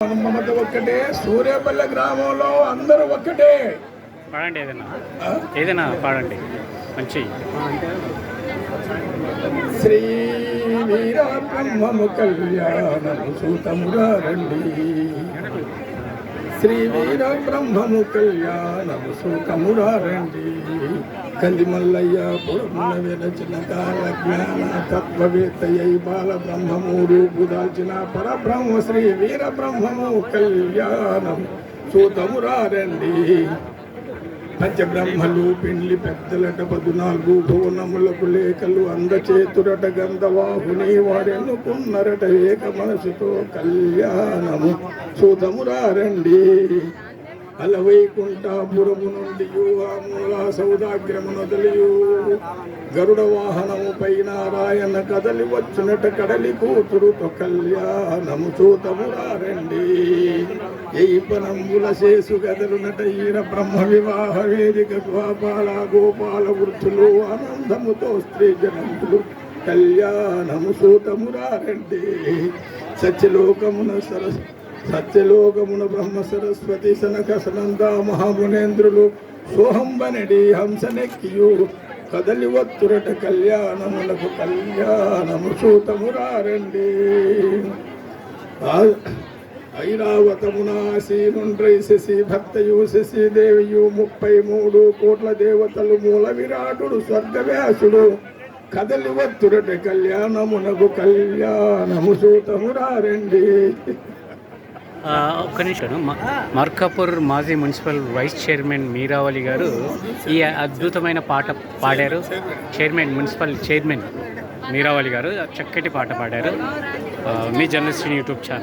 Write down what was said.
మమత ఒక్కటే. సూర్యాపల్లె గ్రామంలో అందరూ ఒక్కటే. పాడండి ఏదైనా పాడండి మంచి. శ్రీ వీర బ్రహ్మము కళ్యాణము సూతమురారండి. శ్రీ వీర బ్రహ్మము కళ్యాణము సూతమురారండి. కలిమల్లయ్య పురమున వెలచిన కాల జ్ఞాన తత్వవేత్తయ్య బాల బ్రహ్మము రూపు దాల్చిన పరబ్రహ్మ శ్రీ వీర బ్రహ్మము కళ్యాణం సూతమురారండి. పంచబ్రహ్మలు పిండ్లి పెద్దలట 14 భువనములకు లేఖలు అందచేతురట గంధవాహుని వాడెన్నుకున్నరట ఏక మనసుతో కళ్యాణము సూతమురారండి. అలవైకుంఠాపురము నుండి మూల సౌదాగ్రము నొదలియు గరుడ వాహనము పై నారాయణ కదలి వచ్చునట కడలి కూతురుతో కళ్యాణము సూతమురారండి. పనంబుల శేసు గదలునట ఈర బ్రహ్మ వివాహ వేదిక గోపాల గోపాల వృద్ధులు ఆనందముతో స్త్రీ జనంతులు కళ్యాణము సూతమురారండి. సత్యలోకమున బ్రహ్మ సరస్వతి సనక సనంద మహామునేంద్రులు సోహంబనడి హంసనెక్కియు కదలి వత్తురట కళ్యాణములకు కళ్యాణము సూతమురారండి. ఐరావతమున ఆసీనుండ్రై శశి భక్తయు శశి దేవియు 33 కోట్ల దేవతలు మూల విరాటుడు స్వర్గవ్యాసుడు కదలి వత్తురట కళ్యాణమునకు కళ్యాణము సూతమురారండి. ఒక్క నిమిషం. మార్కాపూర్ మాజీ మున్సిపల్ వైస్ చైర్మన్ మీరావళి గారు ఈ అద్భుతమైన పాట పాడారు. మున్సిపల్ చైర్మన్ మీరావళి గారు చక్కటి పాట పాడారు. మీ జర్నలిస్ట్ యూట్యూబ్ ఛానల్.